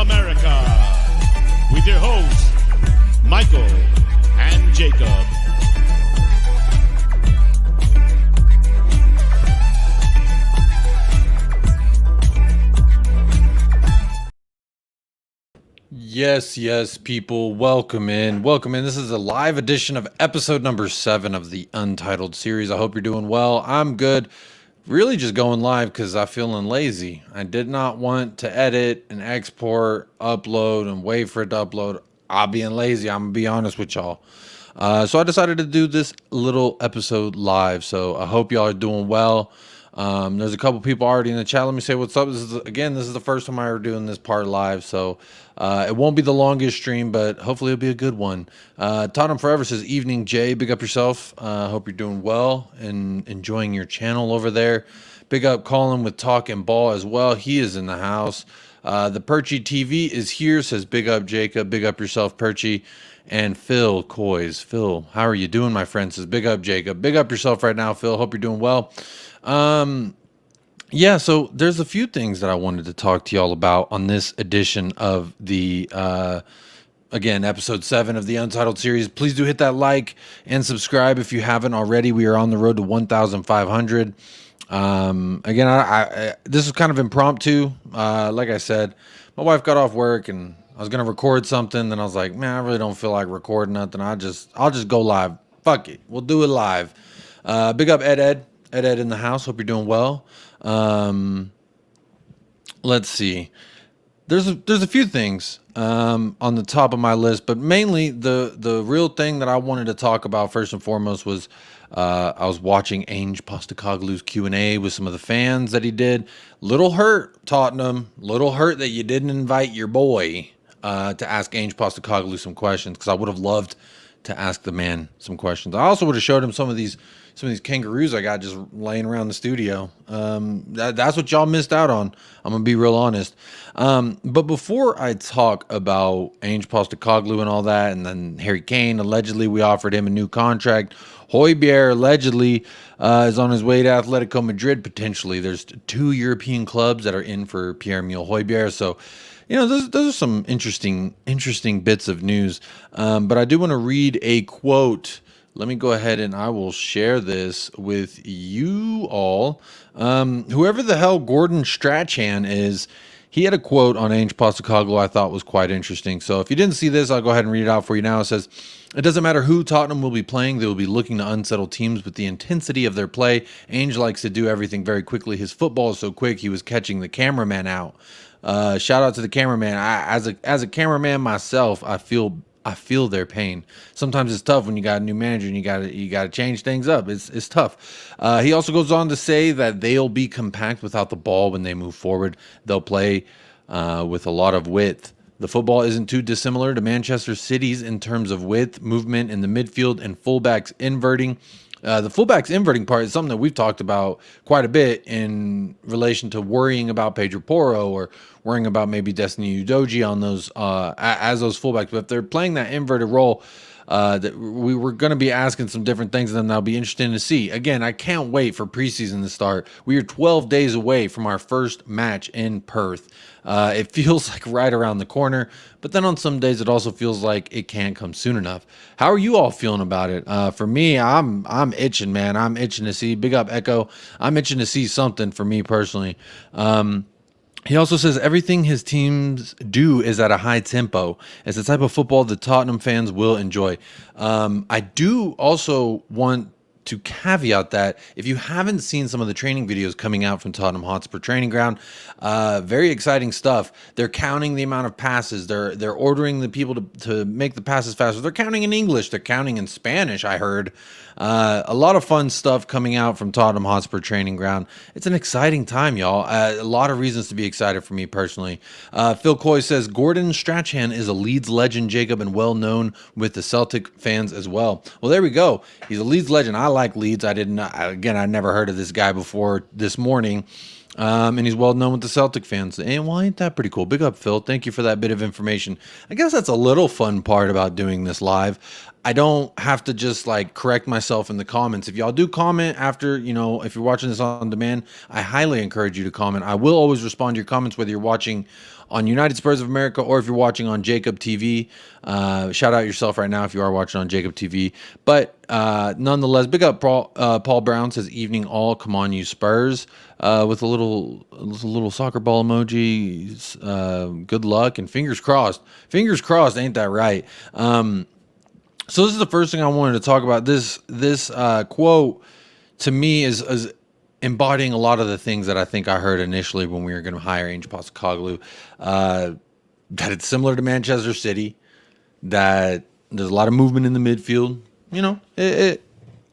America, with your hosts, Michael and Jacob. Yes, people, welcome in. This is a live edition of episode number 7 of the Untitled series. I hope you're doing well. I'm good. Really just going live because I'm feeling lazy. I did not want to edit and export, upload, and wait for it to upload. I'm being lazy. I'm going to be honest with y'all. So I decided to do this little episode live. So I hope y'all are doing well. There's a couple people already in the chat. Let me say what's up. This is the first time I ever doing this part live, so it won't be the longest stream, but hopefully it'll be a good one. Tottenham Forever says, evening Jay, big up yourself. Hope you're doing well and enjoying your channel over there. Big up Colin with Talk and Ball as well. He is in the house. The Perchy TV is here, says big up Jacob, big up yourself Perchy. And Phil Coys, Phil, how are you doing, my friend? Says big up Jacob, big up yourself right now, Phil. Hope you're doing well. Yeah, so there's a few things that I wanted to talk to y'all about on this edition of the again, episode 7 of the Untitled series. Please do hit that like and subscribe if you haven't already. We are on the road to 1,500. Again, I this is kind of impromptu. Like I said, my wife got off work and I was gonna record something, then I was like, man, I really don't feel like recording nothing. I'll just go live. Fuck it, we'll do it live. Big up Ed in the house. Hope you're doing well. Let's see. There's a few things on the top of my list, but mainly the real thing that I wanted to talk about first and foremost was I was watching ANGE Postecoglou's Q&A with some of the fans that he did. Little hurt, Tottenham. Little hurt that you didn't invite your boy to ask ANGE Postecoglou some questions, because I would have loved to ask the man some questions. I also would have showed him some of these kangaroos I got just laying around the studio. That's what y'all missed out on. I'm gonna be real honest. But before I talk about ANGE Postecoglou and all that, and then Harry Kane, allegedly we offered him a new contract. HØJBJERG allegedly is on his way to Atletico Madrid potentially. There's 2 European clubs that are in for Pierre-Emile HØJBJERG. So, you know, those are some interesting bits of news. But I do want to read a quote. Let me go ahead and I will share this with you all. Whoever the hell Gordon Strachan is, he had a quote on ANGE Postecoglou I thought was quite interesting. So if you didn't see this, I'll go ahead and read it out for you now. It says, it doesn't matter who Tottenham will be playing. They will be looking to unsettle teams with the intensity of their play. ANGE likes to do everything very quickly. His football is so quick, he was catching the cameraman out. Shout out to the cameraman. As a cameraman myself, I feel their pain. Sometimes it's tough when you got a new manager and you got to change things up. It's tough. He also goes on to say that they'll be compact without the ball when they move forward. They'll play with a lot of width. The football isn't too dissimilar to Manchester City's in terms of width, movement in the midfield, and fullbacks inverting. The fullbacks inverting part is something that we've talked about quite a bit in relation to worrying about Pedro Porro or worrying about maybe Destiny Udogie on those as those fullbacks. But if they're playing that inverted role, that we were going to be asking some different things, and then that'll be interesting to see. Again, I can't wait for preseason to start. We are 12 days away from our first match in Perth. It feels like right around the corner, but then on some days it also feels like it can't come soon enough. How are you all feeling about it? For me, I'm itching, man. I'm itching to see. Big up Echo. I'm itching to see something for me personally. He also says everything his teams do is at a high tempo. It's the type of football that Tottenham fans will enjoy. I do also want to caveat that if you haven't seen some of the training videos coming out from Tottenham Hotspur training ground, very exciting stuff. They're counting the amount of passes. They're ordering the people to make the passes faster. They're counting in English. They're counting in Spanish, I heard. A lot of fun stuff coming out from Tottenham Hotspur training ground. It's an exciting time, y'all. A lot of reasons to be excited for me personally. Phil Coy says, Gordon Strachan is a Leeds legend, Jacob, and well known with the Celtic fans as well. Well, there we go. He's a Leeds legend. I like Leeds. I never heard of this guy before this morning. And he's well known with the Celtic fans. And well, ain't that pretty cool? Big up, Phil. Thank you for that bit of information. I guess that's a little fun part about doing this live. I don't have to just like correct myself in the comments. If y'all do comment after, if you're watching this on demand, I highly encourage you to comment. I will always respond to your comments, whether you're watching on United Spurs of America or if you're watching on Jacob TV. Shout out yourself right now if you are watching on Jacob TV. But nonetheless, big up Paul Brown says, evening all, come on you Spurs, with a little soccer ball emoji. Good luck and fingers crossed. Fingers crossed, ain't that right? So this is the first thing I wanted to talk about. This quote to me is embodying a lot of the things that I think I heard initially when we were going to hire ANGE Postecoglou. That it's similar to Manchester City, that there's a lot of movement in the midfield.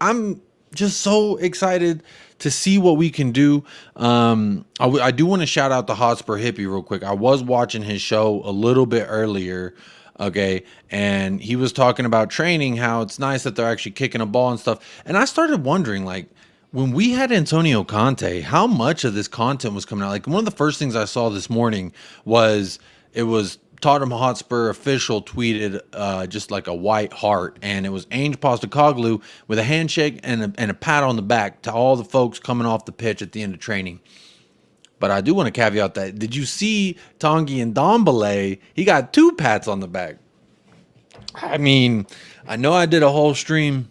I'm just so excited to see what we can do. I do want to shout out the Hotspur hippie real quick. I was watching his show a little bit earlier. Okay, and he was talking about training, how it's nice that they're actually kicking a ball and stuff. And I started wondering, like, when we had Antonio Conte, how much of this content was coming out? Like, one of the first things I saw this morning was Tottenham Hotspur official tweeted just like a white heart, and it was ANGE Postecoglou with a handshake and a pat on the back to all the folks coming off the pitch at the end of training. But I do want to caveat that. Did you see Tanguy and Ndombele? He got 2 pats on the back. I mean, I know I did a whole stream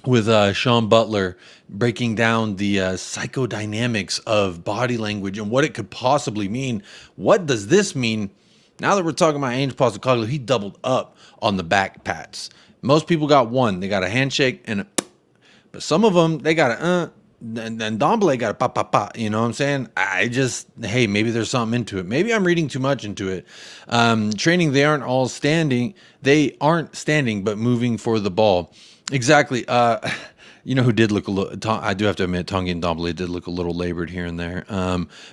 with Sean Butler breaking down the psychodynamics of body language and what it could possibly mean. What does this mean? Now that we're talking about ANGE Postecoglou, he doubled up on the back pats. Most people got 1. They got a handshake and but some of them, they got a and Ndombele got a pa pa pa, you know what I'm saying? Hey, maybe there's something into it. Maybe I'm reading too much into it. Training, they aren't standing, but moving for the ball. Exactly. Who did look a little, I do have to admit, Tanguy and Ndombele did look a little labored here and there.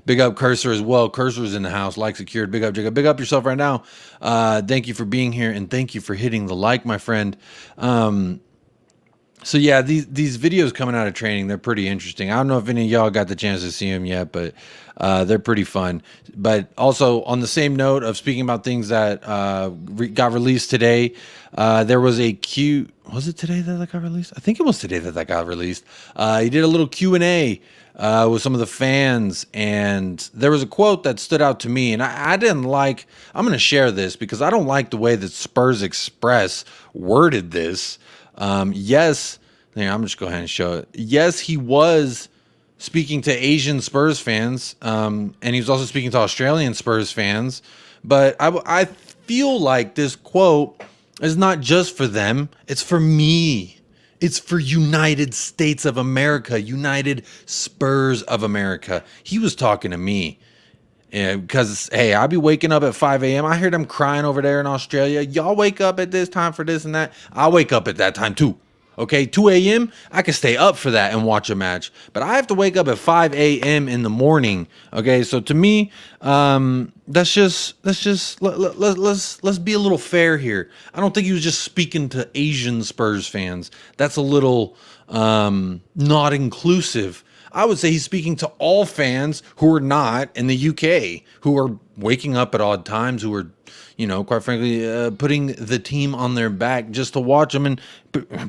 Big up Cursor as well. Cursor's in the house, like secured. Big up, Jacob. Big up yourself right now. Thank you for being here, and thank you for hitting the like, my friend. So yeah, these videos coming out of training, they're pretty interesting. I don't know if any of y'all got the chance to see them yet, but they're pretty fun. But also, on the same note of speaking about things that got released today, there was a Q. Was it today that got released? I think it was today that got released. He did a little Q&A with some of the fans, and there was a quote that stood out to me, and I didn't like. I'm going to share this because I don't like the way that Spurs Express worded this. Yes, I'm just go ahead and show it. Yes, he was speaking to Asian Spurs fans, and he was also speaking to Australian Spurs fans. But I feel like this quote is not just for them; it's for me. It's for United States of America, United Spurs of America. He was talking to me. Yeah, because, hey, I'll be waking up at 5 a.m. I hear them crying over there in Australia. Y'all wake up at this time for this and that. I'll wake up at that time too. Okay, 2 a.m., I can stay up for that and watch a match. But I have to wake up at 5 a.m. in the morning. Okay, so to me, let's be a little fair here. I don't think he was just speaking to Asian Spurs fans. That's a little not inclusive. I would say he's speaking to all fans who are not in the UK, who are waking up at odd times, who are, quite frankly, putting the team on their back just to watch them and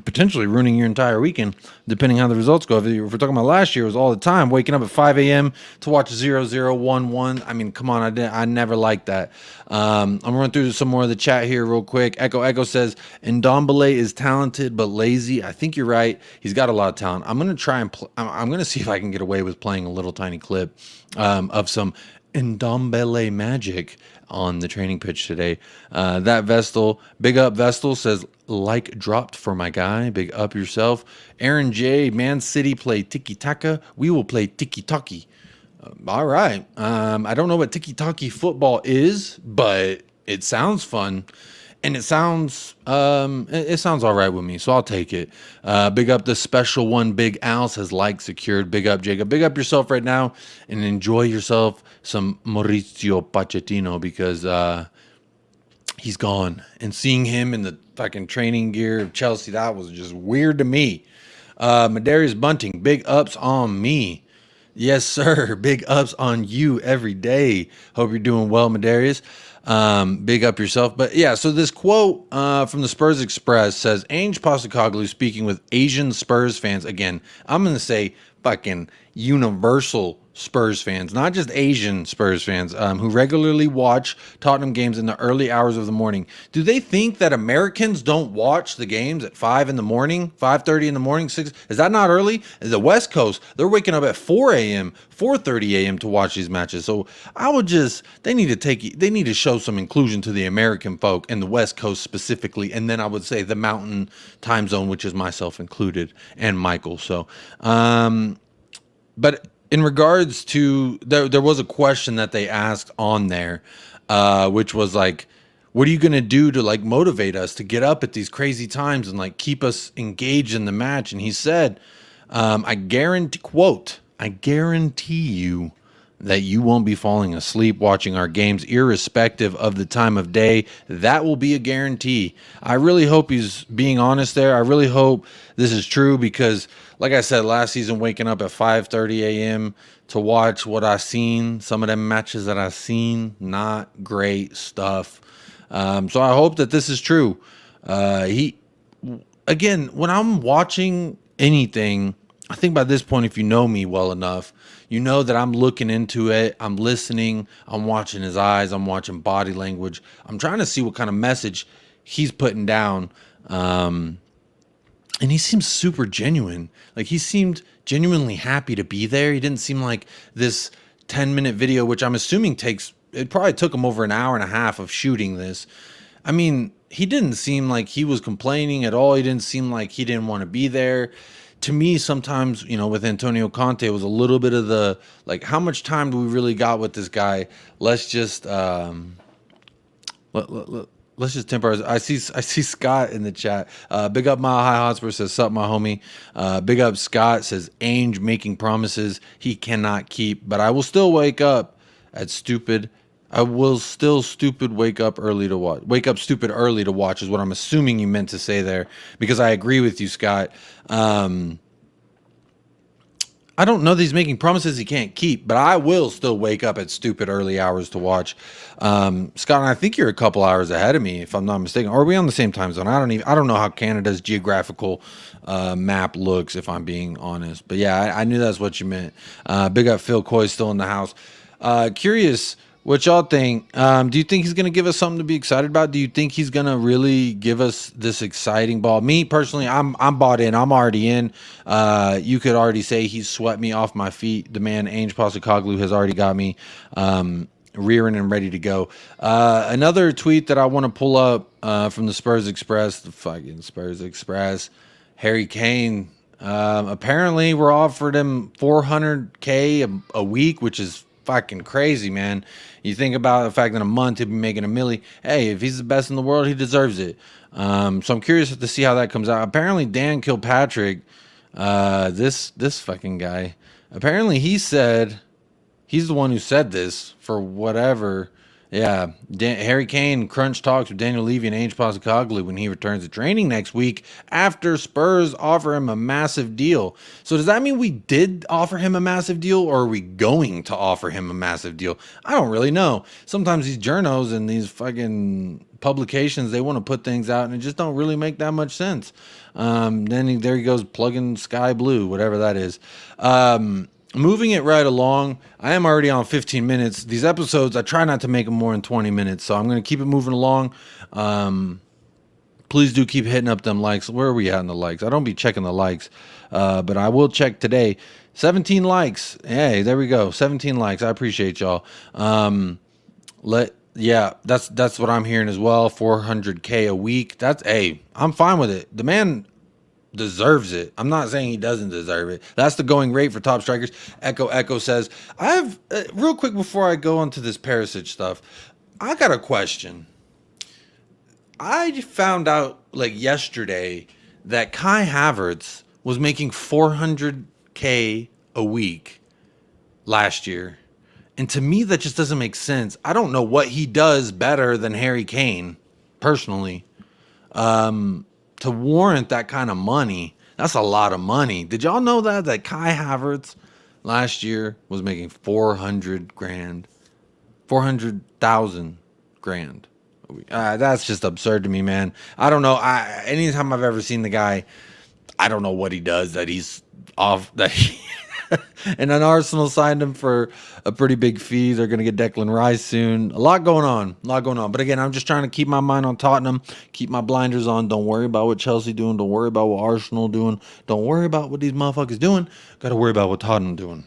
potentially ruining your entire weekend, depending how the results go. If we're talking about last year, it was all the time, waking up at 5 a.m. to watch 0-0, 1-1. I mean, come on, I never liked that. I'm going to run through some more of the chat here real quick. Echo says, Ndombele is talented but lazy. I think you're right. He's got a lot of talent. I'm going to try and I'm going to see if I can get away with playing a little tiny clip of some Ndombele magic on the training pitch today. That Vestal, big up Vestal, says, like dropped for my guy. Big up yourself. Aaron J, Man City play tiki-taka. We will play tiki-taki. All right. I don't know what tiki-taki football is, but it sounds fun. And it sounds all right with me, so I'll take it. Big up the special one. Big Al says like secured. Big up Jacob. Big up yourself right now and enjoy yourself some Maurizio Pochettino because he's gone. And seeing him in the fucking training gear of Chelsea, that was just weird to me. Madarius Bunting, big ups on me. Yes, sir. Big ups on you every day. Hope you're doing well, Madarius. Big up yourself. But yeah, so this quote from the Spurs Express says, Ange Postecoglou speaking with Asian Spurs fans. Again, I'm going to say fucking universal Spurs fans, not just Asian Spurs fans, who regularly watch Tottenham games in the early hours of the morning. Do they think that Americans don't watch the games at 5 in the morning, 5:30 in the morning, 6? Is that not early? The West Coast, they're waking up at 4 a.m., 4:30 a.m. to watch these matches. So they need to show some inclusion to the American folk and the West Coast specifically, and then I would say the Mountain Time Zone, which is myself included, and Michael. So, but in regards to, there was a question that they asked on there, which was like, what are you going to do to like motivate us to get up at these crazy times and like keep us engaged in the match? And he said, I guarantee you that you won't be falling asleep watching our games, irrespective of the time of day. That will be a guarantee. I really hope he's being honest there. I really hope this is true because, like I said, last season, waking up at 5:30 a.m. to watch what I seen, some of them matches that I seen, not great stuff. So I hope that this is true. Again, when I'm watching anything, I think by this point, if you know me well enough, you know that I'm looking into it. I'm listening. I'm watching his eyes. I'm watching body language. I'm trying to see what kind of message he's putting down. And he seems super genuine. Like he seemed genuinely happy to be there. He didn't seem like this 10-minute video, which I'm assuming it probably took him over an hour and a half of shooting this. I mean, he didn't seem like he was complaining at all. He didn't seem like he didn't want to be there. To me, sometimes, with Antonio Conte, it was a little bit of the, like, how much time do we really got with this guy? Let's just, let's just temper. I see Scott in the chat. Big up Mile High Hotspur says, sup, my homie. Big up Scott says, Ange making promises he cannot keep, but I will still wake up at stupid. I will still wake up stupid early to watch is what I'm assuming you meant to say there, because I agree with you, Scott. I don't know that he's making promises he can't keep, but I will still wake up at stupid early hours to watch. Scott, I think you're a couple hours ahead of me, if I'm not mistaken. Or are we on the same time zone? I don't know how Canada's geographical map looks, if I'm being honest. But yeah, I knew that's what you meant. Big up Phil Coys still in the house. Curious what y'all think. Do you think he's going to give us something to be excited about? Do you think he's going to really give us this exciting ball? Me personally, I'm bought in. I'm already in. You could already say he's swept me off my feet. The man Ange Postecoglou has already got me rearing and ready to go. Another tweet that I want to pull up from the Spurs Express, the fucking Spurs Express. Harry Kane. Apparently, we're offered him $400K a week, which is fucking crazy, man. You think about the fact that in a month he'll be making $1 million. Hey, if he's the best in the world, he deserves it. So I'm curious to see how that comes out. Apparently, Dan Kilpatrick, this fucking guy, apparently he's the one who said this for whatever. Yeah, Harry Kane crunch talks with Daniel Levy and Ange Postecoglou when he returns to training next week after Spurs offer him a massive deal. So does that mean we did offer him a massive deal, or are we going to offer him a massive deal? I don't really know. Sometimes these journos and these fucking publications, they want to put things out and it just don't really make that much sense. There he goes plugging Sky Blue, whatever that is. Moving it right along, I am already on 15 minutes. These episodes, I try not to make them more than 20 minutes, so I'm going to keep it moving along. Please do keep hitting up them likes. Where are we at in the likes? I don't be checking the likes, but I will check today. 17 likes. Hey, there we go. 17 likes. I appreciate y'all. Yeah, that's what I'm hearing as well. $400K a week. I'm fine with it. The man deserves it. I'm not saying he doesn't deserve it. That's the going rate for top strikers. Echo says, I have real quick before I go into this Perisic stuff, I got a question. I found out like yesterday that Kai Havertz was making $400K a week last year. And to me, that just doesn't make sense. I don't know what he does better than Harry Kane, personally. To warrant that kind of money, that's a lot of money. Did y'all know that Kai Havertz last year was making $400,000 grand a week. That's just absurd to me, man. I don't know. Anytime I've ever seen the guy, I don't know what he does that he's off that he and then Arsenal signed him for a pretty big fee. They're going to get Declan Rice soon. A lot going on. But again, I'm just trying to keep my mind on Tottenham, keep my blinders on. Don't worry about what Chelsea doing. Don't worry about what Arsenal doing. Don't worry about what these motherfuckers doing. Got to worry about what Tottenham doing.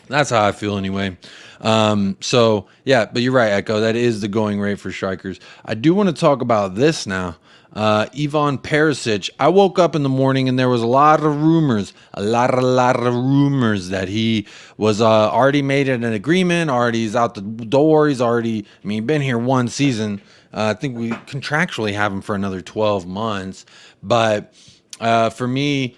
That's how I feel anyway. So, yeah, but you're right, Echo. That is the going rate for strikers. I do want to talk about this now. Ivan Perisic. I woke up in the morning and there was a lot of rumors that he was already made an agreement, already he's out the door. He's already, been here one season. I think we contractually have him for another 12 months. But for me,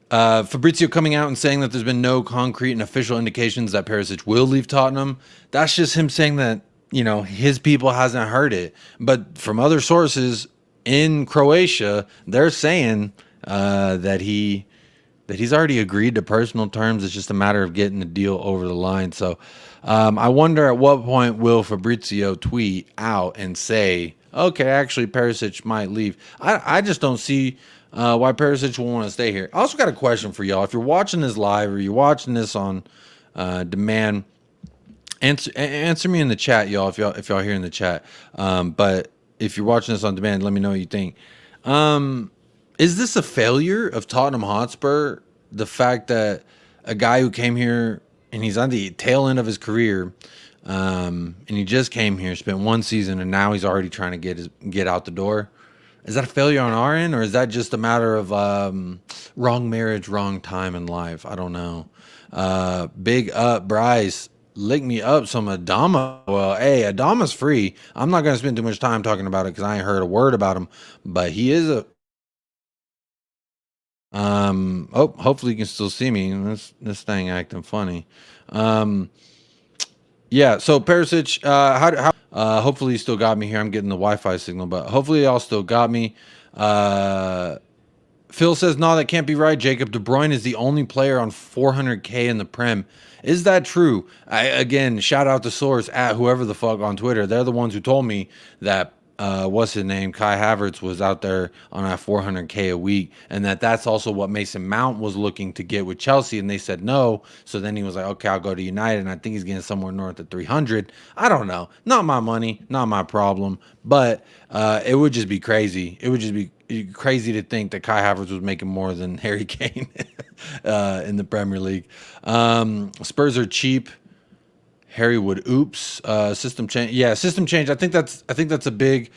Fabrizio coming out and saying that there's been no concrete and official indications that Perisic will leave Tottenham, that's just him saying that, his people hasn't heard it. But from other sources in Croatia, they're saying that he's already agreed to personal terms. It's just a matter of getting the deal over the line. So I wonder at what point will Fabrizio tweet out and say, okay, actually Perisic might leave. I just don't see why Perisic will want to stay here. I also got a question for y'all. If you're watching this live or you're watching this on demand, answer me in the chat, y'all, if y'all here in the chat. But if you're watching this on demand, let me know what you think. Is this a failure of Tottenham Hotspur? The fact that a guy who came here and he's on the tail end of his career, and he just came here, spent one season, and now he's already trying to get out the door. Is that a failure on our end, or is that just a matter of wrong marriage, wrong time in life? I don't know. Big up, Bryce. Lick me up some Adama. Well, hey, Adama's free. I'm not going to spend too much time talking about it because I ain't heard a word about him. But he is a... hopefully you can still see me. This thing acting funny. Yeah, so Perisic, hopefully you still got me here. I'm getting the Wi-Fi signal, but hopefully y'all still got me. Phil says, no, that can't be right, Jacob. De Bruyne is the only player on 400K in the Prem. Is that true? Again, shout out to source at whoever the fuck on Twitter. They're the ones who told me that, what's his name? Kai Havertz was out there on that 400K a week, and that's also what Mason Mount was looking to get with Chelsea, and they said no. So then he was like, okay, I'll go to United, and I think he's getting somewhere north of 300. I don't know. Not my money, not my problem, but it would just be crazy. It would just be crazy to think that Kai Havertz was making more than Harry Kane in the Premier League. Spurs are cheap. Harry Wood, oops. System change. Yeah, system change. I think that's a big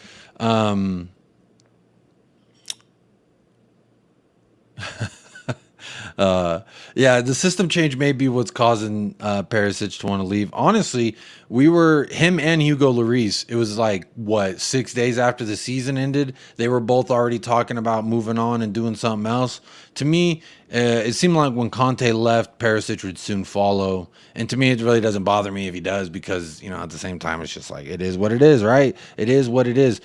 yeah, the system change may be what's causing Perisic to want to leave. Honestly, him and Hugo Lloris, it was like, what, 6 days after the season ended, they were both already talking about moving on and doing something else. To me, it seemed like when Conte left, Perisic would soon follow. And to me, it really doesn't bother me if he does because, at the same time, it's just like, it is what it is, right? It is what it is.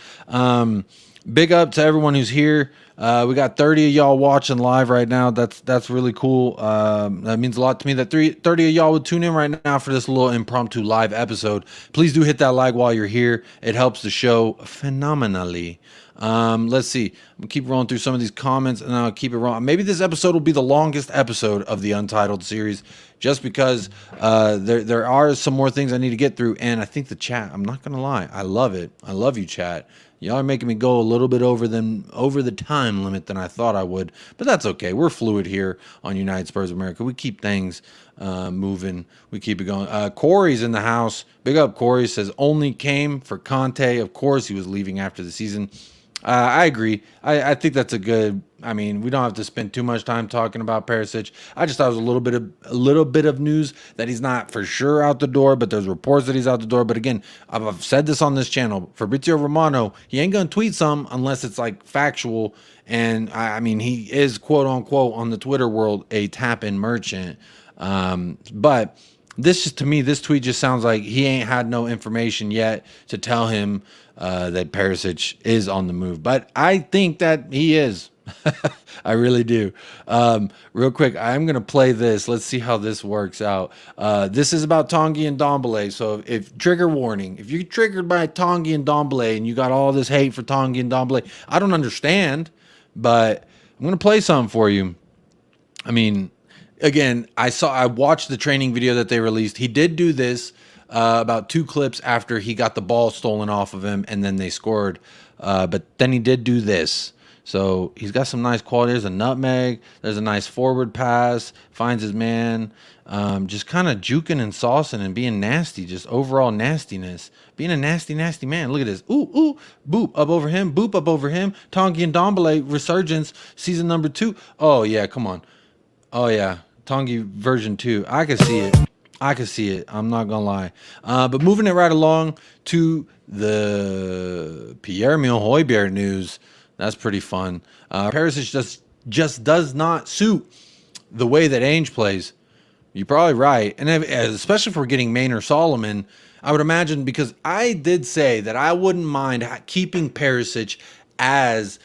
Big up to everyone who's here. We got 30 of y'all watching live right now. That's really cool. That means a lot to me that 30 of y'all would tune in right now for this little impromptu live episode. Please do hit that like while you're here. It helps the show phenomenally. Let's see. I'm gonna keep rolling through some of these comments and I'll keep it rolling. Maybe this episode will be the longest episode of the Untitled series just because there are some more things I need to get through. And I think the chat, I'm not gonna lie, I love it. I love you, chat. Y'all are making me go a little bit over the time limit than I thought I would, but that's okay. We're fluid here on United Spurs America. We keep things moving. We keep it going. Corey's in the house. Big up, Corey. Says only came for Conte. Of course, he was leaving after the season. I agree. I think that's a good. I mean, we don't have to spend too much time talking about Perisic. I just thought it was a little bit of news that he's not for sure out the door, but there's reports that he's out the door. But again, I've said this on this channel. Fabrizio Romano, he ain't gonna tweet some unless it's like factual. And I mean, he is quote unquote on the Twitter world a tap-in merchant. But this to me, this tweet just sounds like he ain't had no information yet to tell him that Perisic is on the move. But I think that he is. I really do. Real quick, I'm going to play this. Let's see how this works out. This is about Tanguy and Ndombele. So if trigger warning, if you're triggered by Tanguy and Ndombele and you got all this hate for Tanguy and Ndombele, I don't understand, but I'm going to play some for you. I mean, again, I watched the training video that they released. He did do this about 2 clips after he got the ball stolen off of him and then they scored. But then he did do this. So he's got some nice quality. There's a nutmeg. There's a nice forward pass. Finds his man. Just kind of juking and saucing and being nasty. Just overall nastiness. Being a nasty, nasty man. Look at this. Ooh, ooh. Boop up over him. Boop up over him. Tanguy and Ndombele resurgence season number 2. Oh, yeah. Come on. Oh, yeah. Tanguy version 2. I can see it. I can see it. I'm not going to lie. But moving it right along to the Pierre-Emile Højbjerg news. That's pretty fun. Perisic just does not suit the way that Ainge plays. You're probably right. And especially if we're getting Maynard Solomon, I would imagine, because I did say that I wouldn't mind keeping Perisic as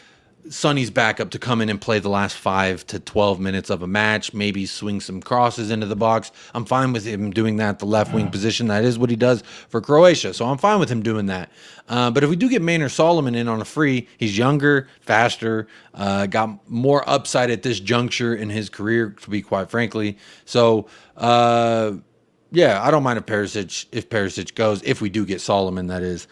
Sonny's backup to come in and play the last 5 to 12 minutes of a match, maybe swing some crosses into the box. I'm fine with him doing that, the left wing position. That is what he does for Croatia. So I'm fine with him doing that. But if we do get Maynard Solomon in on a free, he's younger, faster, got more upside at this juncture in his career, to be quite frankly. So, yeah, I don't mind if Perisic goes, if we do get Solomon, that is.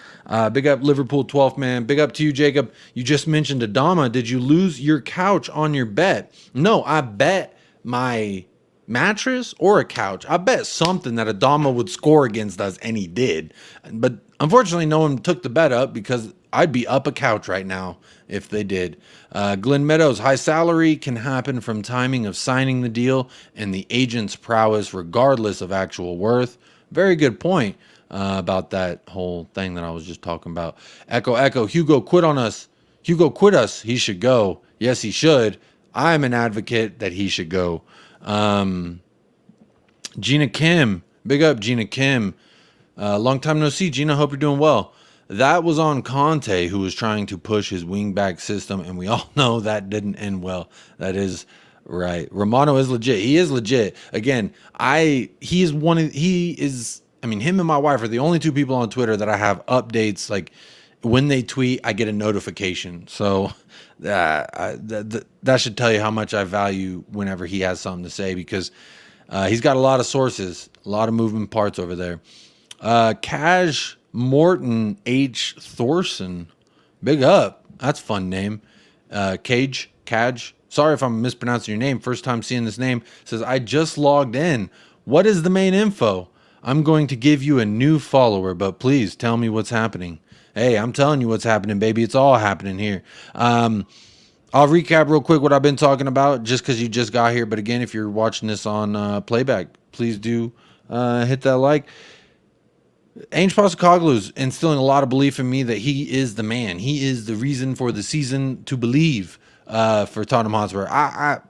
Big up Liverpool 12th man. Big up to you, Jacob. You just mentioned Adama. Did you lose your couch on your bet? No, I bet my mattress or a couch. I bet something that Adama would score against us, and he did. But unfortunately, no one took the bet up because I'd be up a couch right now if they did. Glenn Meadows, high salary can happen from timing of signing the deal and the agent's prowess regardless of actual worth. Very good point about that whole thing that I was just talking about. Echo, Hugo quit on us. Hugo quit us. He should go. Yes, he should. I'm an advocate that he should go. Gina Kim, big up Gina Kim. Long time no see, Gina. Hope you're doing well. That was on Conte, who was trying to push his wingback system, and we all know that didn't end well. That is right. Romano is legit. He is legit. Again, him and my wife are the only 2 people on Twitter that I have updates. Like when they tweet, I get a notification. So that should tell you how much I value whenever he has something to say, because he's got a lot of sources, a lot of moving parts over there. Cash Morton H. Thorson, big up. That's a fun name. Cage. Sorry if I'm mispronouncing your name. First time seeing this name. Says, I just logged in. What is the main info? I'm going to give you a new follower, but please tell me what's happening. Hey, I'm telling you what's happening, baby. It's all happening here. I'll recap real quick what I've been talking about just because you just got here. But again, if you're watching this on playback, please do hit that like. Ange Postecoglou is instilling a lot of belief in me that he is the man. He is the reason for the season to believe for Tottenham Hotspur.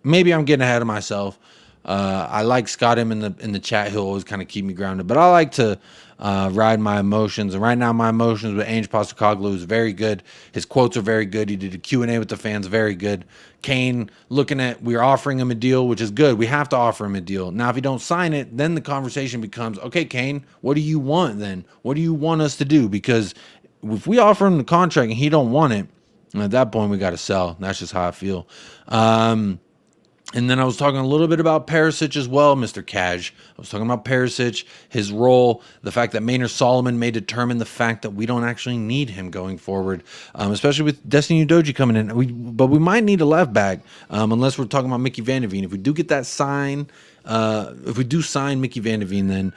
Maybe I'm getting ahead of myself. I like Scott him in the chat. He'll always kind of keep me grounded. But I like to ride my emotions. And right now my emotions with Ange Postecoglou is very good. His quotes are very good. He did a Q&A with the fans, very good. Kane, we're offering him a deal, which is good. We have to offer him a deal. Now, if he don't sign it, then the conversation becomes, okay, Kane, what do you want then? What do you want us to do? Because if we offer him the contract and he don't want it, at that point we got to sell. That's just how I feel. And then I was talking a little bit about Perisic as well, Mr. Cash. I was talking about Perisic, his role, the fact that Maynard Solomon may determine the fact that we don't actually need him going forward, especially with Destiny Udogie coming in. But we might need a left back, unless we're talking about Mickey Van de Ven. If we do get that sign, if we do sign Mickey Van de Ven, then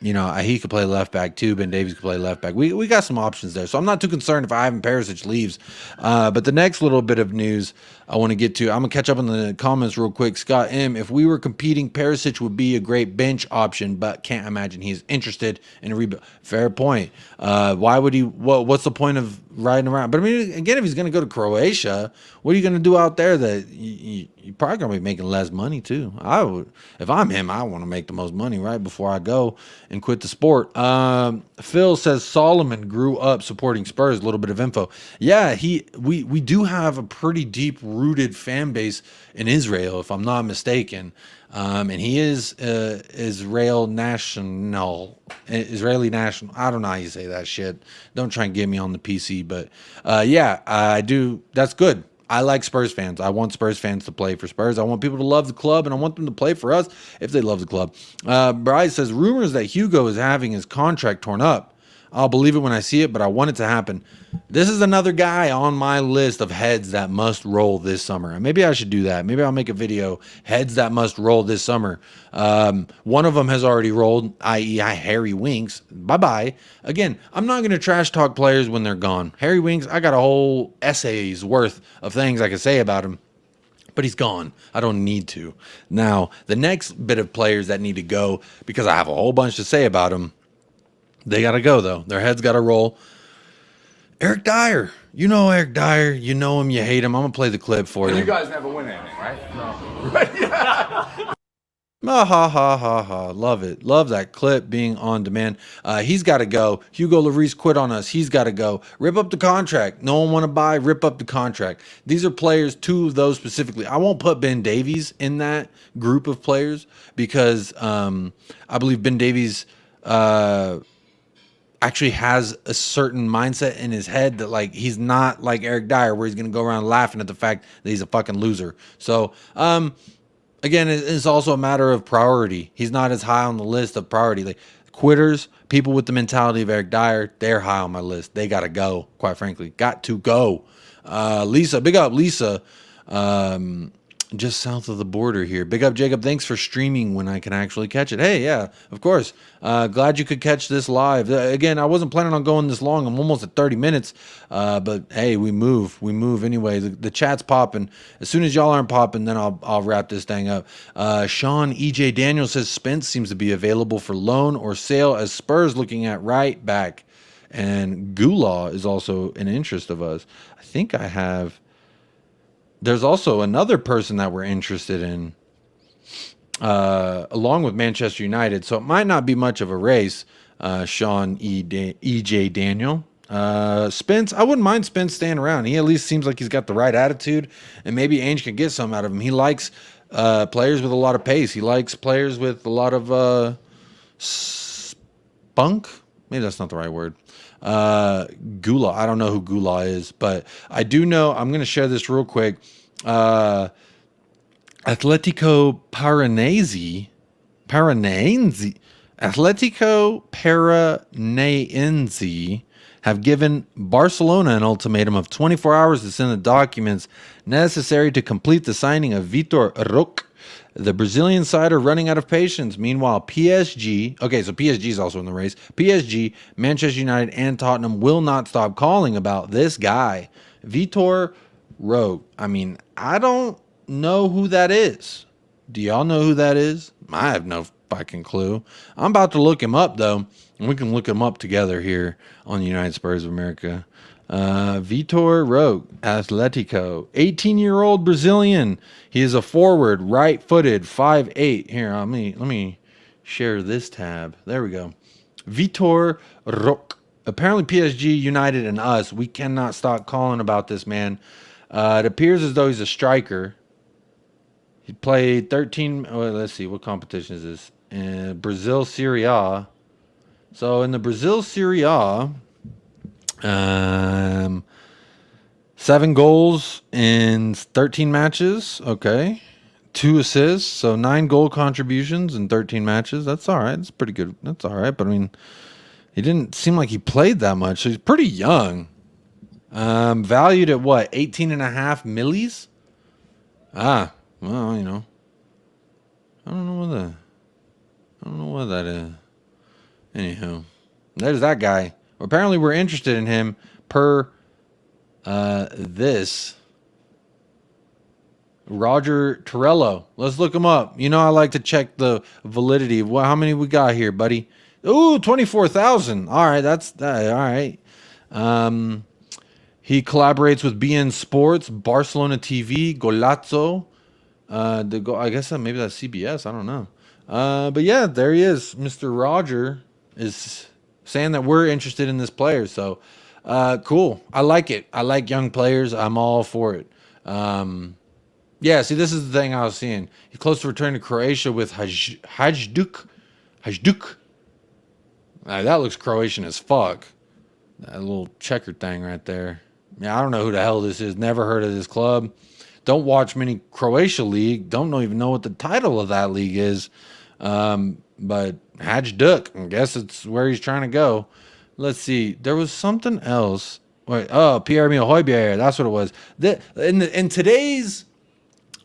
he could play left back too. Ben Davies could play left back. We got some options there, so I'm not too concerned if Ivan Perisic leaves. But the next little bit of news I want to get to, I'm gonna catch up on the comments real quick. Scott M, if we were competing, Perisic would be a great bench option, but can't imagine he's interested in a rebuild. Fair point. Why would he? What's the point of riding around. But I mean, again, if he's going to go to Croatia, what are you going to do out there that you're probably going to be making less money too? I would, if I'm him, I want to make the most money right before I go and quit the sport. Phil says Solomon grew up supporting Spurs. A little bit of info. Yeah, we do have a pretty deep rooted fan base in Israel, if I'm not mistaken. And he is Israeli national. I don't know how you say that shit. Don't try and get me on the PC, but yeah, I do. That's good. I like Spurs fans. I want Spurs fans to play for Spurs. I want people to love the club, and I want them to play for us if they love the club. Bryce says rumors that Hugo is having his contract torn up. I'll believe it when I see it, but I want it to happen. This is another guy on my list of heads that must roll this summer. Maybe I should do that. Maybe I'll make a video, heads that must roll this summer. One of them has already rolled, i.e. Harry Winks. Bye-bye. Again, I'm not going to trash talk players when they're gone. Harry Winks, I got a whole essay's worth of things I can say about him. But he's gone. I don't need to. Now, the next bit of players that need to go, because I have a whole bunch to say about them, they got to go, though. Their heads got to roll. Eric Dyer. You know Eric Dyer. You know him. You hate him. I'm going to play the clip for you. You guys never win anything, right? No. Ha ha ha ha ha. Love it. Love that clip being on demand. He's got to go. Hugo Lloris quit on us. He's got to go. Rip up the contract. No one want to buy. Rip up the contract. These are players, two of those specifically. I won't put Ben Davies in that group of players because I believe Ben Davies actually has a certain mindset in his head that like he's not like Eric Dyer where he's going to go around laughing at the fact that he's a fucking loser. So again, it's also a matter of priority. He's not as high on the list of priority. Like quitters, people with the mentality of Eric Dyer, they're high on my list. They got to go, quite frankly. Got to go. Lisa, big up Lisa. Just south of the border here. Big up, Jacob. Thanks for streaming when I can actually catch it. Hey, yeah, of course. Glad you could catch this live. Again, I wasn't planning on going this long. I'm almost at 30 minutes. But hey, we move. We move anyway. The chat's popping. As soon as y'all aren't popping, then I'll wrap this thing up. Sean E.J. Daniel says Spence seems to be available for loan or sale as Spurs looking at right back. And Gula is also an interest of us. I think I have... There's also another person that we're interested in, along with Manchester United. So it might not be much of a race, Sean E.J. Daniel. Spence, I wouldn't mind Spence staying around. He at least seems like he's got the right attitude, and maybe Ainge can get some out of him. He likes players with a lot of pace. He likes players with a lot of spunk. Maybe that's not the right word. Gula. I don't know who Gula is, but I do know, I'm going to share this real quick. Atletico Paranaense, Atletico Paranaense have given Barcelona an ultimatum of 24 hours to send the documents necessary to complete the signing of Vitor Roque. The Brazilian side are running out of patience. Meanwhile, PSG, okay, so PSG is also in the race. PSG, Manchester United, and Tottenham will not stop calling about this guy, Vitor Roque. I mean, I don't know who that is. Do y'all know who that is? I have no fucking clue. I'm about to look him up, though, and we can look him up together here on the United Spurs of America. Vitor Roque, Atletico, 18-year-old Brazilian. He is a forward, right-footed, 5'8". Here, let me share this tab. There we go. Vitor Roque. Apparently PSG, United, and us, we cannot stop calling about this man. It appears as though he's a striker. He played 13... Oh, let's see, what competition is this? Brazil Serie A. So in the Brazil Serie A... 7 goals in 13 matches. Okay. 2 assists. So 9 goal contributions in 13 matches. That's all right. That's pretty good. That's all right. But I mean, he didn't seem like he played that much. So he's pretty young. Valued at what? 18.5 millis? Ah, well, you know. I don't know what that is. Anyhow, there's that guy. Apparently, we're interested in him per this. Roger Torello. Let's look him up. You know, I like to check the validity of how many we got here, buddy. Ooh, 24,000. All right, that's all right. He collaborates with BN Sports, Barcelona TV, Golazzo. I guess maybe that's CBS. I don't know. But yeah, there he is. Mr. Roger is saying that we're interested in this player. So cool. I like it. I like young players. I'm all for it. Yeah, see, this is the thing I was seeing. He's close to returning to Croatia with Hajduk. That looks Croatian as fuck. That little checker thing right there. Yeah, I don't know who the hell this is. Never heard of this club. Don't watch many Croatia league. Don't even know what the title of that league is. But Hajduk, I guess it's where he's trying to go. Let's see. There was something else. Wait, Pierre-Emile Højbjerg. That's what it was. In today's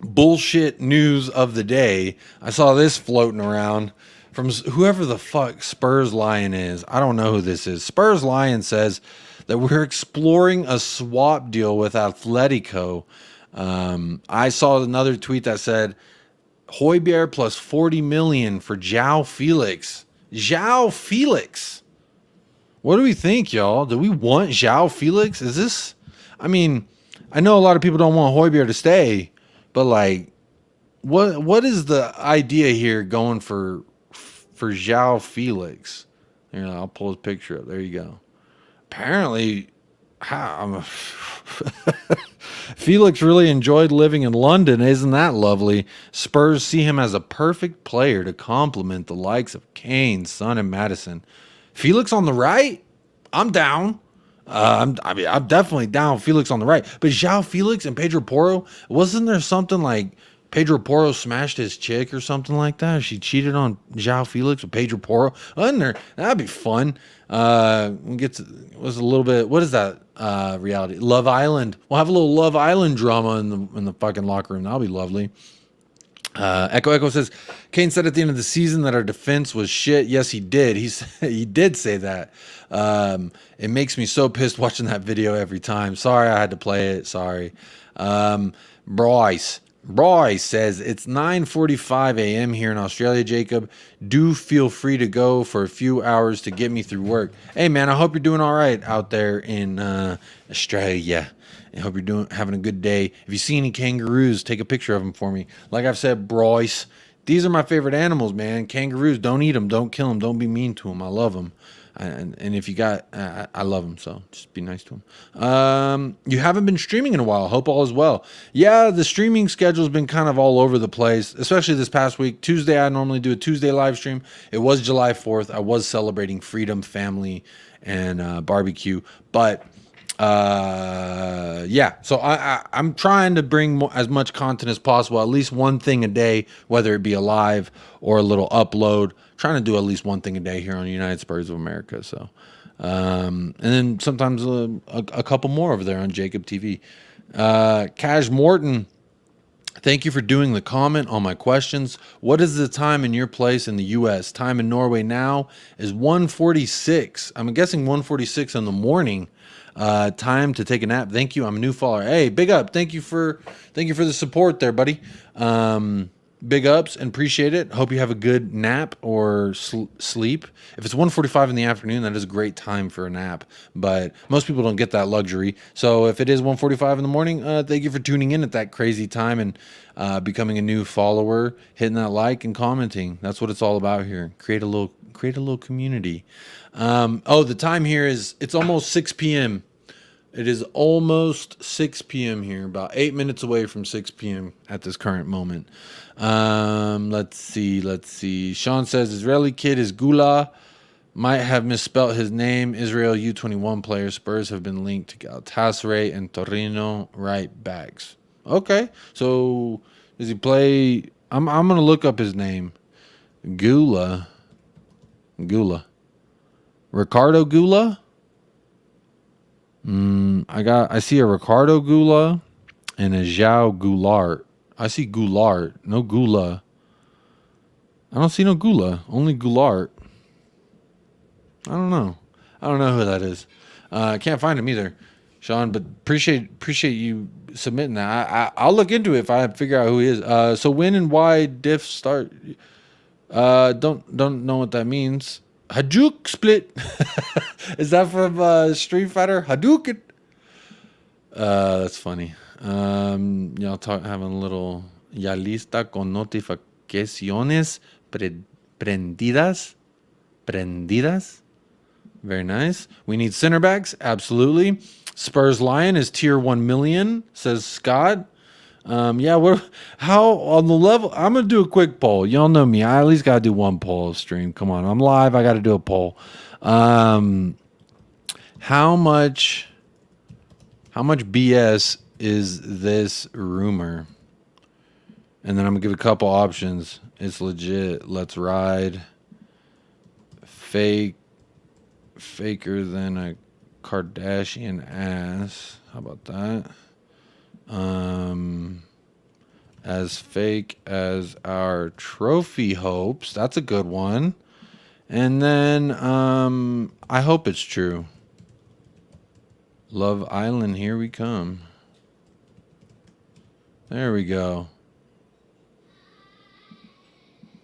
bullshit news of the day, I saw this floating around from whoever the fuck Spurs Lion is. I don't know who this is. Spurs Lion says that we're exploring a swap deal with Atletico. I saw another tweet that said Højbjerg plus 40 million for João Felix. João Felix. What do we think, y'all? Do we want João Felix? Is this? I mean, I know a lot of people don't want Højbjerg to stay, but like, what is the idea here going for João Felix? Here, I'll pull his picture up. There you go. Apparently, Felix really enjoyed living in London. Isn't that lovely? Spurs see him as a perfect player to complement the likes of Kane, Son, and Madison. Felix on the right? I'm down. I'm definitely down Felix on the right. But João Felix and Pedro Porro, wasn't there something like Pedro Porro smashed his chick or something like that? She cheated on João Felix with Pedro Porro. Wasn't there? That'd be fun. Was a little bit. What is that? Reality? Love Island. We'll have a little Love Island drama in the fucking locker room. That'll be lovely. Echo says, Kane said at the end of the season that our defense was shit. Yes, he did. He did say that. It makes me so pissed watching that video every time. Sorry, I had to play it. Sorry. Bryce says, it's 9:45 a.m. here in Australia, Jacob. Do feel free to go for a few hours to get me through work. Hey, man, I hope you're doing all right out there in Australia. I hope you're having a good day. If you see any kangaroos, take a picture of them for me. Like I've said, Bryce, these are my favorite animals, man. Kangaroos, don't eat them. Don't kill them. Don't be mean to them. I love them. And if you got, I love them, so just be nice to them. You haven't been streaming in a while. Hope all is well. Yeah, the streaming schedule's been kind of all over the place, especially this past week. Tuesday, I normally do a Tuesday live stream. It was July 4th. I was celebrating freedom, family, and barbecue. But yeah, so I'm trying to bring as much content as possible, at least one thing a day, whether it be a live or a little upload. Trying to do at least one thing a day here on United Spurs of America. So, and then sometimes a couple more over there on Jacob TV. Cash Morton, thank you for doing the comment on my questions. What is the time in your place in the U.S.? Time in Norway now is 1:46. I'm guessing 1:46 in the morning. Time to take a nap. Thank you. I'm a new follower. Hey, big up. Thank you for the support there, buddy. Big ups and appreciate it. Hope you have a good nap or sleep. If it's 1:45 in the afternoon, that is a great time for a nap. But most people don't get that luxury. So if it is 1:45 in the morning, thank you for tuning in at that crazy time and becoming a new follower, hitting that like and commenting. That's what it's all about here. Create a little community. The time here it's almost 6 p.m. It is almost 6 p.m. here, about 8 minutes away from 6 p.m. at this current moment. Let's see. Sean says, Israeli kid is Gula. Might have misspelt his name. Israel U21 player. Spurs have been linked to Galatasaray and Torino right backs. Okay, so does he play? I'm going to look up his name. Gula. Ricardo Gula? I see a Ricardo Gula and a João Goulart. I see Goulart, no Gula. I don't see no Gula, only Goulart. I don't know who that is. I can't find him either, Sean. But appreciate you submitting that. I'll look into it if I figure out who he is. So when and why diff start? Don't know what that means. Hadouken split. Is that from Street Fighter? Hadouken. That's funny. Y'all having a little ya lista con notificaciones prendidas. Prendidas. Very nice. We need center backs. Absolutely. Spurs Lion is tier 1 million, says Scott. Yeah, how on the level? I'm gonna do a quick poll. Y'all know me. I at least gotta do one poll stream. Come on, I'm live. I gotta do a poll. How much BS is this rumor? And then I'm gonna give a couple options. It's legit. Let's ride. Faker than a Kardashian ass. How about that? As fake as our trophy hopes. That's a good one. And then I hope it's true. Love Island, here we come. There we go.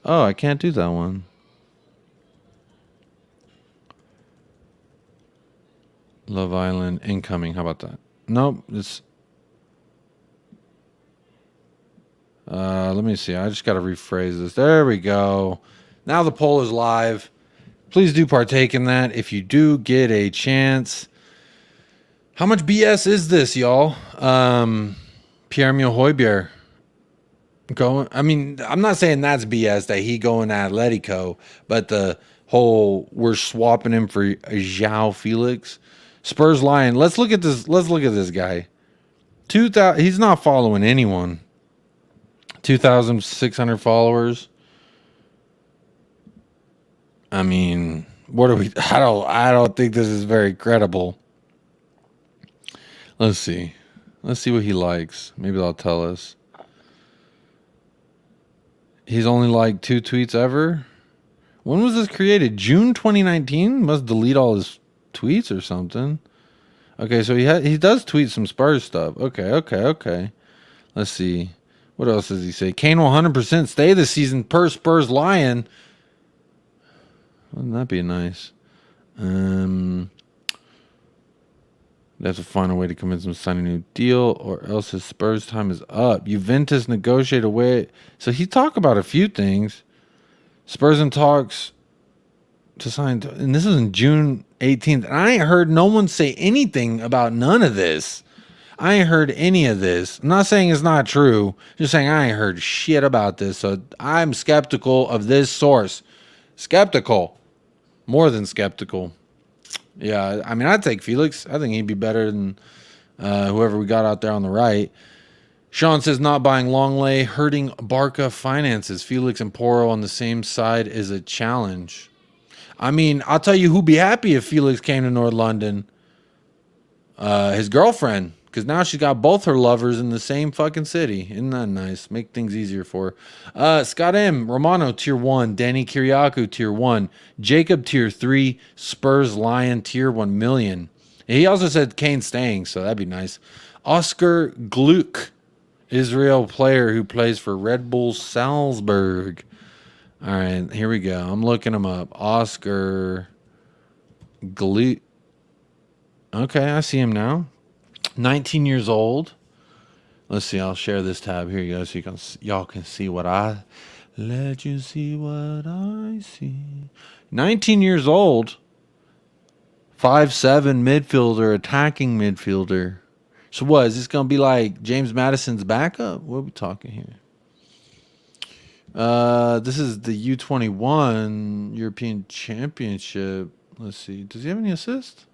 Oh, I can't do that one. Love Island incoming. How about that? Nope. It's let me see. I just got to rephrase this. There we go. Now the poll is live. Please do partake in that if you do get a chance. How much BS is this, y'all? Pierre-Emile Højbjerg going. I mean, I'm not saying that's BS that he going to Atletico, but the whole we're swapping him for João Felix. Spurs Lion. Let's look at this. Let's look at this guy. 2,000. He's not following anyone. 2,600 followers. I mean, what are we? I don't think this is very credible. Let's see. Let's see what he likes. Maybe they'll tell us. He's only liked 2 tweets ever. When was this created? June 2019. Must delete all his tweets or something. Okay, so he does tweet some Spurs stuff. Okay. Let's see. What else does he say? Kane will 100% stay this season per Spurs Lion. Wouldn't that be nice? They have to find a way to convince him to sign a new deal, or else his Spurs time is up. Juventus negotiate away. So he talked about a few things. Spurs in talks to sign, and this is in June 18th. And I ain't heard no one say anything about none of this. I ain't heard any of this. I'm not saying it's not true. Just saying I ain't heard shit about this. So I'm skeptical of this source. Skeptical. More than skeptical. Yeah, I mean, I'd take Felix. I think he'd be better than whoever we got out there on the right. Sean says not buying Longley, hurting Barca finances. Felix and Porro on the same side is a challenge. I mean, I'll tell you who'd be happy if Felix came to North London. His girlfriend. Because now she's got both her lovers in the same fucking city. Isn't that nice? Make things easier for her. Scott M. Romano, tier 1. Danny Kiriakou, tier 1. Jacob, tier 3. Spurs Lion, tier 1 million. He also said Kane staying, so that'd be nice. Oscar Gluck, Israel player who plays for Red Bull Salzburg. All right, here we go. I'm looking him up. Oscar Gluck. Okay, I see him now. 19 years old. Let's see. I'll share this tab. Here you go, so y'all can see what I let you see what I see. 19 years old. 5'7" midfielder, attacking midfielder. So what is this gonna be like? James Madison's backup? What are we talking here? This is the U21 European Championship. Let's see. Does he have any assists?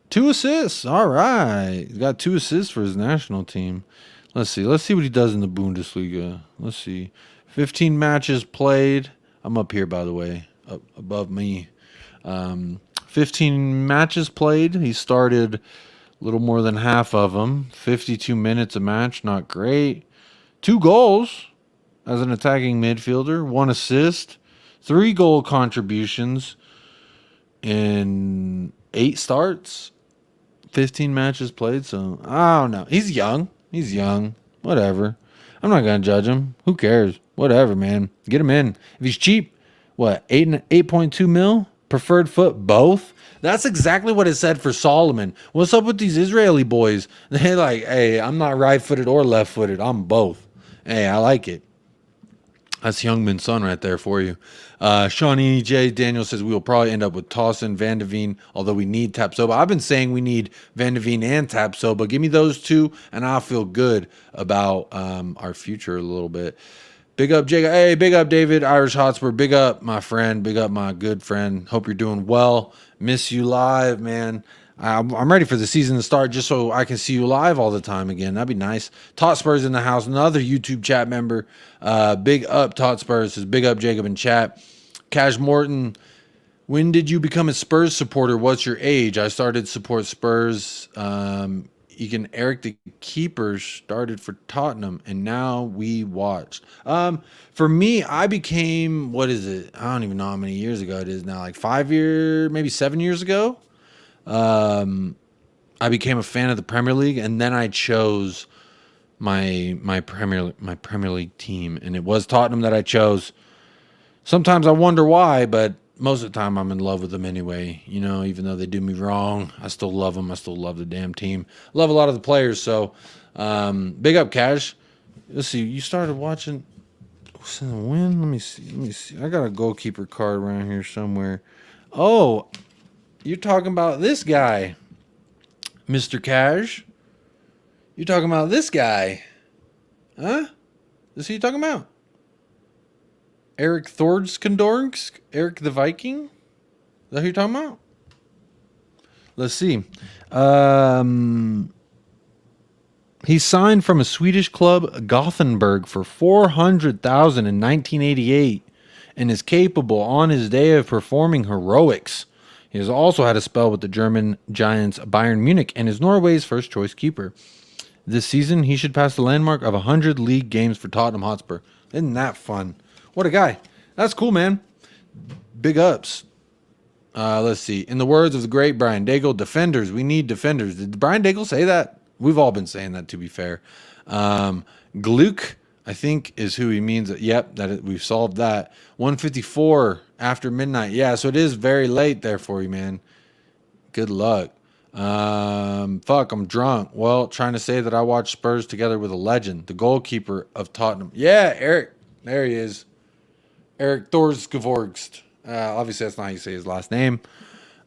2 assists. All right. He's got 2 assists for his national team. Let's see. Let's see what he does in the Bundesliga. Let's see. 15 matches played. I'm up here, by the way, up above me. 15 matches played. He started a little more than half of them. 52 minutes a match. Not great. 2 goals as an attacking midfielder. 1 assist. 3 goal contributions in 8 starts. 15 matches played, so I don't know. He's young. Whatever. I'm not gonna judge him. Who cares? Whatever, man. Get him in. If he's cheap, what, 8.2 mil Preferred foot, both. That's exactly what it said for Solomon. What's up with these Israeli boys? They're like, hey, I'm not right-footed or left-footed. I'm both. Hey, I like it. That's Heung Son right there for you. Shawnee J. Daniel says we will probably end up with Towson, Van de Veen, although we need Tapsoba. I've been saying we need Van de Veen and Tapsoba. Give me those two, and I'll feel good about our future a little bit. Big up, Jacob. Hey, big up, David. Irish Hotspur. Big up, my friend. Big up, my good friend. Hope you're doing well. Miss you live, man. I'm ready for the season to start just so I can see you live all the time again. That'd be nice. Hotspur's in the house. Another YouTube chat member. Big up, Hotspur. Says big up, Jacob in chat. Cash Morton. When did you become a Spurs supporter? What's your age? I started to support Spurs. Eric, the keeper, started for Tottenham, and now we watched. For me, I became, what is it? I don't even know how many years ago it is now. Like 5 years, maybe 7 years ago. I became a fan of the Premier League, and then I chose my Premier League team, and it was Tottenham that I chose. Sometimes I wonder why, but most of the time I'm in love with them anyway. You know, even though they do me wrong, I still love them. I still love the damn team. Love a lot of the players. So, big up, Cash. Let's see. You started watching. What's in the win? Let me see. I got a goalkeeper card around here somewhere. Oh, you're talking about this guy, Mr. Cash. You're talking about this guy, huh? Is who you talking about? Eric Thorskendorsk? Eric the Viking? Is that who you're talking about? Let's see. He signed from a Swedish club, Gothenburg, for $400,000 in 1988 and is capable on his day of performing heroics. He has also had a spell with the German giants Bayern Munich and is Norway's first-choice keeper. This season, he should pass the landmark of 100 league games for Tottenham Hotspur. Isn't that fun? What a guy. That's cool, man. Big ups. Let's see. In the words of the great Brian Daigle, defenders. We need defenders. Did Brian Daigle say that? We've all been saying that, to be fair. Gluck, I think, is who he means. Yep, we've solved that. 154 after midnight. Yeah, so it is very late there for you, man. Good luck. Fuck, I'm drunk. Well, trying to say that I watched Spurs together with a legend, the goalkeeper of Tottenham. Yeah, Eric. There he is. Eric Thorskevorgst. Obviously, that's not how you say his last name.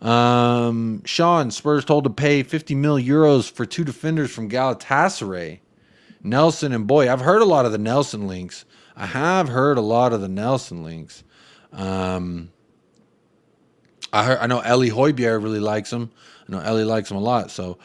Sean, Spurs told to pay 50 mil euros for two defenders from Galatasaray. Nelson and Boy. I've heard a lot of the Nelson links. I know Ellie Højbjerg really likes him. I know Ellie likes him a lot. So,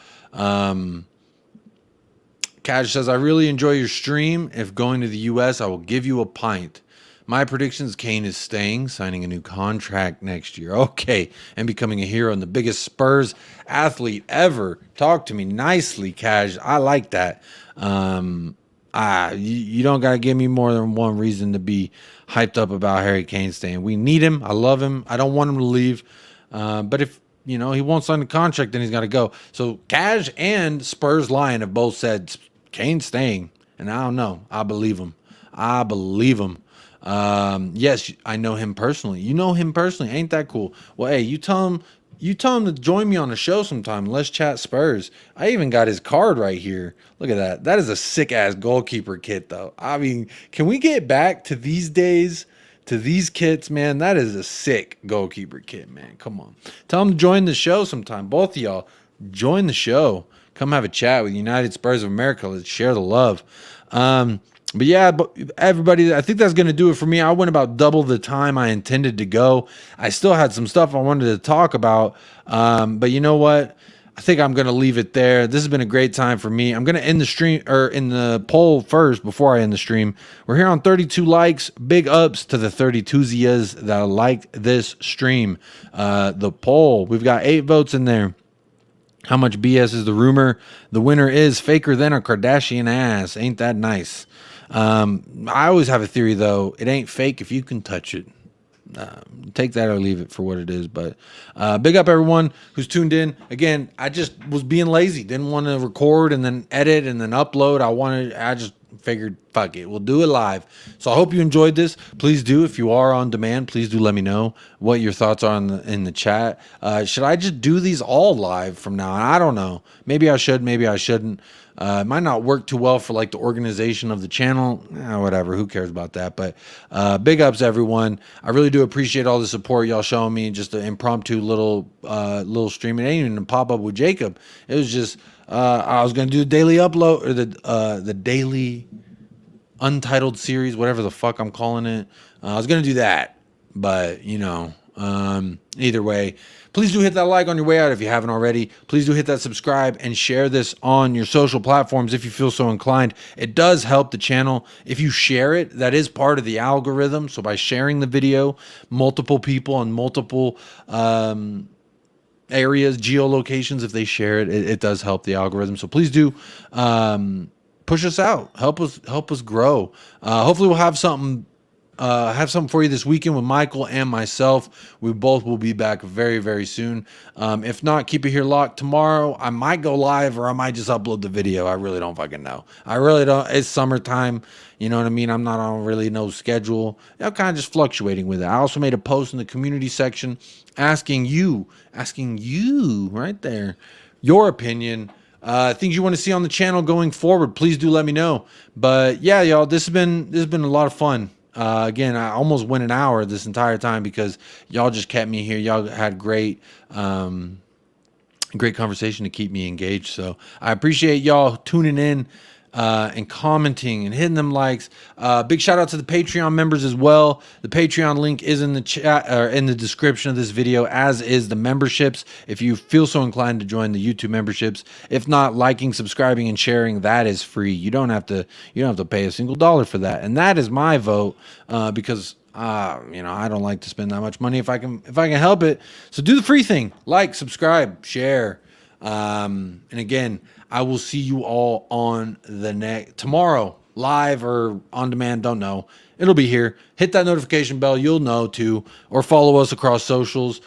Cash says, I really enjoy your stream. If going to the U.S., I will give you a pint. My predictions, Kane is staying, signing a new contract next year. Okay, and becoming a hero and the biggest Spurs athlete ever. Talk to me nicely, Cash. I like that. You don't got to give me more than one reason to be hyped up about Harry Kane staying. We need him. I love him. I don't want him to leave. But if he won't sign the contract, then he's got to go. So Cash and Spurs Lion have both said Kane's staying, and I don't know. I believe him. Yes, I know him personally. You know him personally. Ain't that cool? Well, hey, you tell him to join me on the show sometime. Let's chat Spurs. I even got his card right here. Look at that. That is a sick-ass goalkeeper kit, though. I mean, can we get back to these days, to these kits, man? That is a sick goalkeeper kit, man. Come on. Tell him to join the show sometime. Both of y'all, join the show. Come have a chat with United Spurs of America. Let's share the love. But yeah, everybody, I think that's going to do it for me. I went about double the time I intended to go. I still had some stuff I wanted to talk about. But you know what? I think I'm going to leave it there. This has been a great time for me. I'm going to end the stream, or in the poll first before I end the stream. We're here on 32 likes. Big ups to the 32zias that liked this stream. The poll, we've got 8 votes in there. How much BS is the rumor? The winner is faker than a Kardashian ass. Ain't that nice? I always have a theory, though. It ain't fake if you can touch it. Take that or leave it for what it is. But big up everyone who's tuned in. Again, I just was being lazy. Didn't want to record and then edit and then upload. I just figured, fuck it, we'll do it live. So I hope you enjoyed this. Please do, if you are on demand, please do let me know what your thoughts are in the chat. Should I just do these all live from now on? I don't know. Maybe I should, maybe I shouldn't. It might not work too well for like the organization of the channel. Whatever, who cares about that? But big ups, everyone. I really do appreciate all the support y'all showing me. Just an impromptu little stream. It ain't even a pop up with Jacob. It was just I was gonna do the daily upload, or the daily Untitled series, whatever the fuck I'm calling it. I was gonna do that, but you know, either way, please do hit that like on your way out if you haven't already. Please do hit that subscribe and share this on your social platforms if you feel so inclined. It does help the channel if you share it. That is part of the algorithm. So by sharing the video, multiple people on multiple areas, geolocations, if they share it, it does help the algorithm. So please do push us out, help us grow. Hopefully we'll have something for you this weekend with Michael and myself. We both will be back very, very soon. If not, keep it here locked. Tomorrow I might go live, or I might just upload the video. I really don't fucking know. I really don't. It's summertime, you know what I mean? I'm not on really no schedule. I'm kind of just fluctuating with it. I also made a post in the community section asking you right there, your opinion, things you want to see on the channel going forward. Please do let me know. But yeah, y'all, this has been a lot of fun. Again, I almost went an hour this entire time because y'all just kept me here. Y'all had great conversation to keep me engaged. So I appreciate y'all tuning in and commenting and hitting them likes. Big shout out to the Patreon members as well. The Patreon link is in the chat, or in the description of this video, as is the memberships, if you feel so inclined to join the YouTube memberships. If not, liking, subscribing, and sharing, that is free. You don't have to pay a single dollar for that. And that is my vote, because you know, I don't like to spend that much money if I can help it. So do the free thing. Like, subscribe, share. And again, I will see you all on the tomorrow, live or on demand, don't know. It'll be here. Hit that notification bell, you'll know too, or follow us across socials,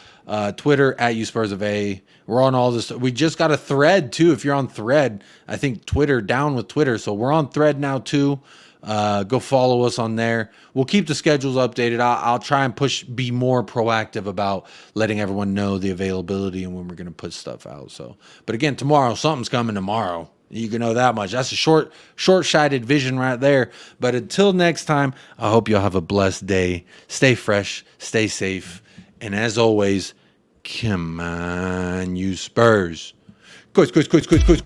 Twitter at @USpursOfA. We're on all this. We just got a thread too. If you're on thread, I think Twitter, down with Twitter. So we're on thread now too. Go follow us on there. We'll keep the schedules updated. I'll try and be more proactive about letting everyone know the availability and when we're going to put stuff out. So, but again, tomorrow, something's coming tomorrow. You can know that much. That's a short-sighted vision right there. But until next time, I hope y'all have a blessed day. Stay fresh, stay safe. And as always, come on, you Spurs. Coys, coys, coys, coys, coys.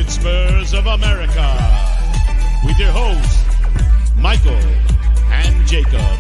Spurs of America, with your hosts, Michael and Jacob.